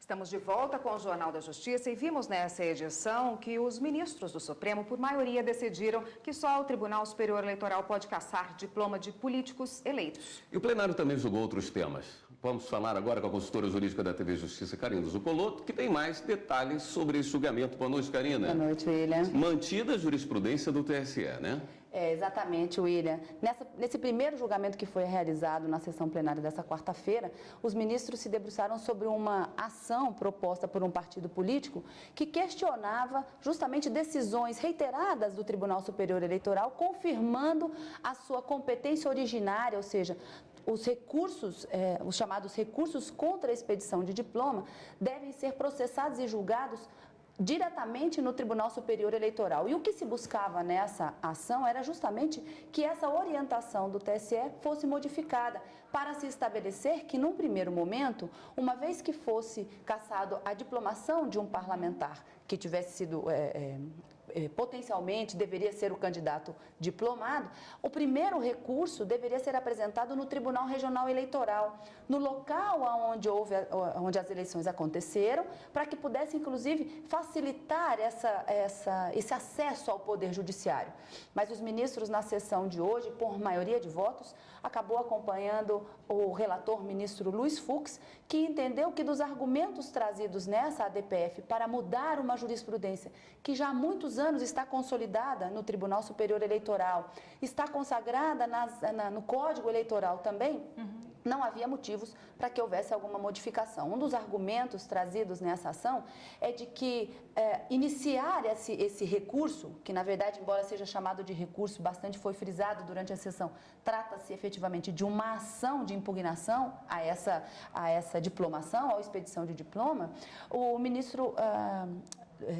Estamos de volta com o Jornal da Justiça e vimos nessa edição que os ministros do Supremo, por maioria, decidiram que só o Tribunal Superior Eleitoral pode cassar diploma de políticos eleitos. E o plenário também julgou outros temas. Vamos falar agora com a consultora jurídica da TV Justiça, Karina Zuccolotto, que tem mais detalhes sobre esse julgamento. Boa noite, Karina. Boa noite, William. Mantida a jurisprudência do TSE, né? Exatamente, William. Nesse primeiro julgamento que foi realizado na sessão plenária dessa quarta-feira, os ministros se debruçaram sobre uma ação proposta por um partido político que questionava justamente decisões reiteradas do Tribunal Superior Eleitoral, confirmando a sua competência originária, ou seja, os recursos, os chamados recursos contra a expedição de diploma, devem ser processados e julgados diretamente no Tribunal Superior Eleitoral. E o que se buscava nessa ação era justamente que essa orientação do TSE fosse modificada para se estabelecer que, num primeiro momento, uma vez que fosse cassado a diplomação de um parlamentar que tivesse sido potencialmente deveria ser o candidato diplomado, o primeiro recurso deveria ser apresentado no Tribunal Regional Eleitoral, no local onde as eleições aconteceram, para que pudesse, inclusive, facilitar esse acesso ao Poder Judiciário. Mas os ministros, na sessão de hoje, por maioria de votos, acabou acompanhando o relator ministro Luiz Fux, que entendeu que dos argumentos trazidos nessa ADPF para mudar uma jurisprudência que já há muitos anos está consolidada no Tribunal Superior Eleitoral, está consagrada no Código Eleitoral também, não havia motivos para que houvesse alguma modificação. Um dos argumentos trazidos nessa ação é de que iniciar esse recurso, que na verdade, embora seja chamado de recurso, bastante foi frisado durante a sessão, trata-se efetivamente de uma ação de impugnação a essa diplomação, à expedição de diploma. O ministro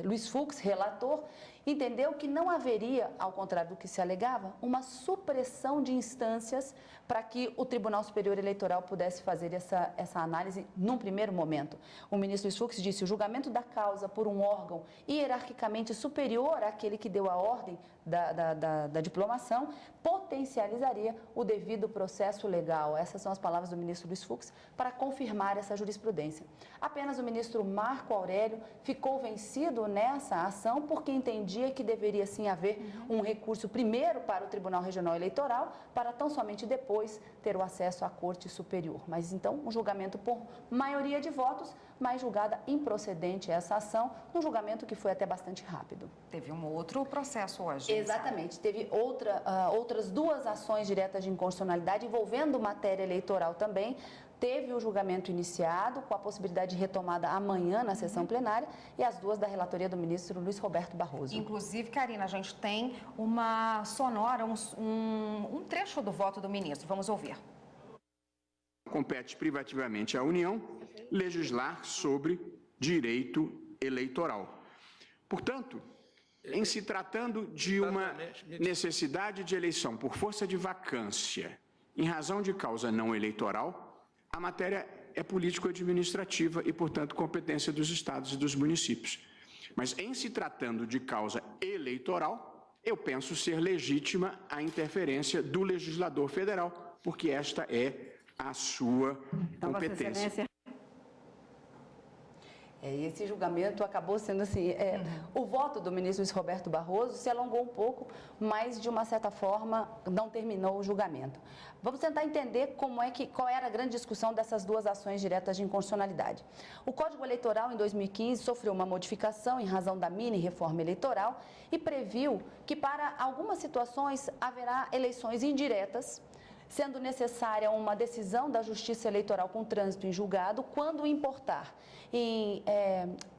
Luiz Fux, relator, entendeu que não haveria, ao contrário do que se alegava, uma supressão de instâncias para que o Tribunal Superior Eleitoral pudesse fazer essa análise num primeiro momento. O ministro Luiz Fux disse: o julgamento da causa por um órgão hierarquicamente superior àquele que deu a ordem da diplomação potencializaria o devido processo legal. Essas são as palavras do ministro Luiz Fux para confirmar essa jurisprudência. Apenas o ministro Marco Aurélio ficou vencido nessa ação porque entendia que deveria sim haver um recurso primeiro para o Tribunal Regional Eleitoral, para tão somente depois ter o acesso à Corte Superior. Mas então, um julgamento por maioria de votos, mas julgada improcedente essa ação, um julgamento que foi até bastante rápido. Teve um outro processo hoje. Exatamente, teve outras duas ações diretas de inconstitucionalidade envolvendo matéria eleitoral também. Teve o julgamento iniciado, com a possibilidade de retomada amanhã na sessão plenária, e as duas da relatoria do ministro Luiz Roberto Barroso. Inclusive, Karina, a gente tem uma sonora, um trecho do voto do ministro. Vamos ouvir. Compete privativamente à União legislar sobre direito eleitoral. Portanto, em se tratando de uma necessidade de eleição por força de vacância, em razão de causa não eleitoral, a matéria é político-administrativa e, portanto, competência dos estados e dos municípios. Mas, em se tratando de causa eleitoral, eu penso ser legítima a interferência do legislador federal, porque esta é a sua competência. Esse julgamento acabou sendo assim, o voto do ministro Luiz Roberto Barroso se alongou um pouco, mas de uma certa forma não terminou o julgamento. Vamos tentar entender qual era a grande discussão dessas duas ações diretas de inconstitucionalidade. O Código Eleitoral, em 2015, sofreu uma modificação em razão da mini-reforma eleitoral e previu que para algumas situações haverá eleições indiretas, sendo necessária uma decisão da Justiça Eleitoral com trânsito em julgado, quando importar em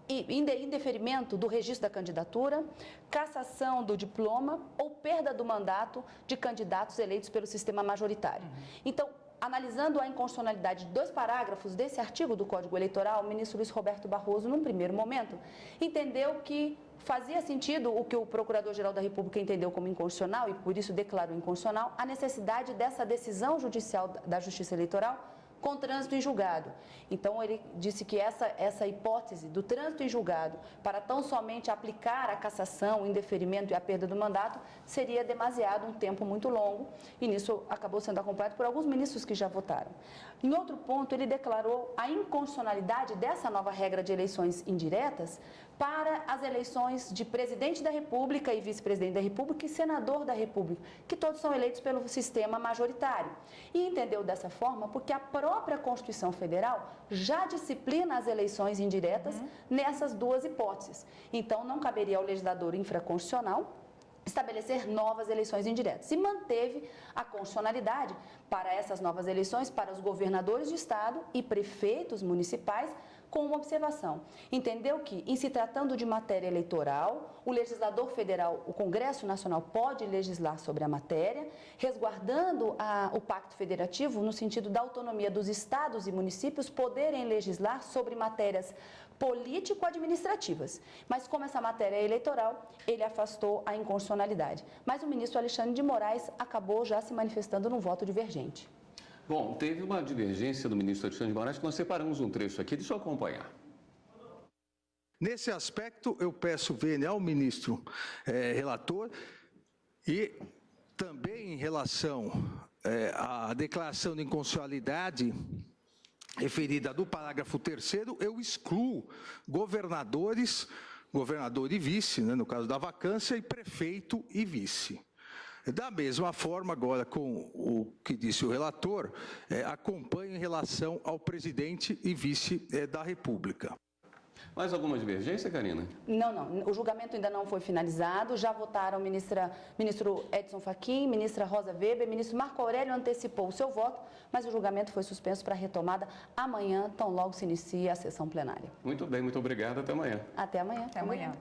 indeferimento do registro da candidatura, cassação do diploma ou perda do mandato de candidatos eleitos pelo sistema majoritário. Então, analisando a inconstitucionalidade de dois parágrafos desse artigo do Código Eleitoral, o ministro Luiz Roberto Barroso, num primeiro momento, entendeu que fazia sentido o que o Procurador-Geral da República entendeu como inconstitucional e, por isso, declarou inconstitucional a necessidade dessa decisão judicial da Justiça Eleitoral com trânsito em julgado. Então, ele disse que essa hipótese do trânsito em julgado para tão somente aplicar a cassação, o indeferimento e a perda do mandato seria demasiado, um tempo muito longo, e nisso acabou sendo acompanhado por alguns ministros que já votaram. Em outro ponto, ele declarou a inconstitucionalidade dessa nova regra de eleições indiretas para as eleições de presidente da República e vice-presidente da República e senador da República, que todos são eleitos pelo sistema majoritário. E entendeu dessa forma porque a própria Constituição Federal já disciplina as eleições indiretas nessas duas hipóteses. Então, não caberia ao legislador infraconstitucional estabelecer novas eleições indiretas. E manteve a constitucionalidade para essas novas eleições para os governadores de estado e prefeitos municipais, com uma observação. Entendeu que, em se tratando de matéria eleitoral, o legislador federal, o Congresso Nacional, pode legislar sobre a matéria, resguardando o Pacto Federativo no sentido da autonomia dos estados e municípios poderem legislar sobre matérias político-administrativas. Mas como essa matéria é eleitoral, ele afastou a inconstitucionalidade. Mas o ministro Alexandre de Moraes acabou já se manifestando num voto divergente. Bom, teve uma divergência do ministro Alexandre de Moraes que nós separamos um trecho aqui, deixa eu acompanhar. Nesse aspecto, eu peço vênia ao ministro relator e também em relação à declaração de inconstitucionalidade referida do parágrafo 3º, eu excluo governador e vice, né, no caso da vacância, e prefeito e vice. Da mesma forma, agora, com o que disse o relator, acompanho em relação ao presidente e vice da República. Mais alguma divergência, Karina? Não. O julgamento ainda não foi finalizado. Já votaram ministro Edson Fachin, ministra Rosa Weber, ministro Marco Aurélio antecipou o seu voto, mas o julgamento foi suspenso para retomada amanhã, tão logo se inicia a sessão plenária. Muito bem, muito obrigado. Até amanhã. Até amanhã. Até amanhã.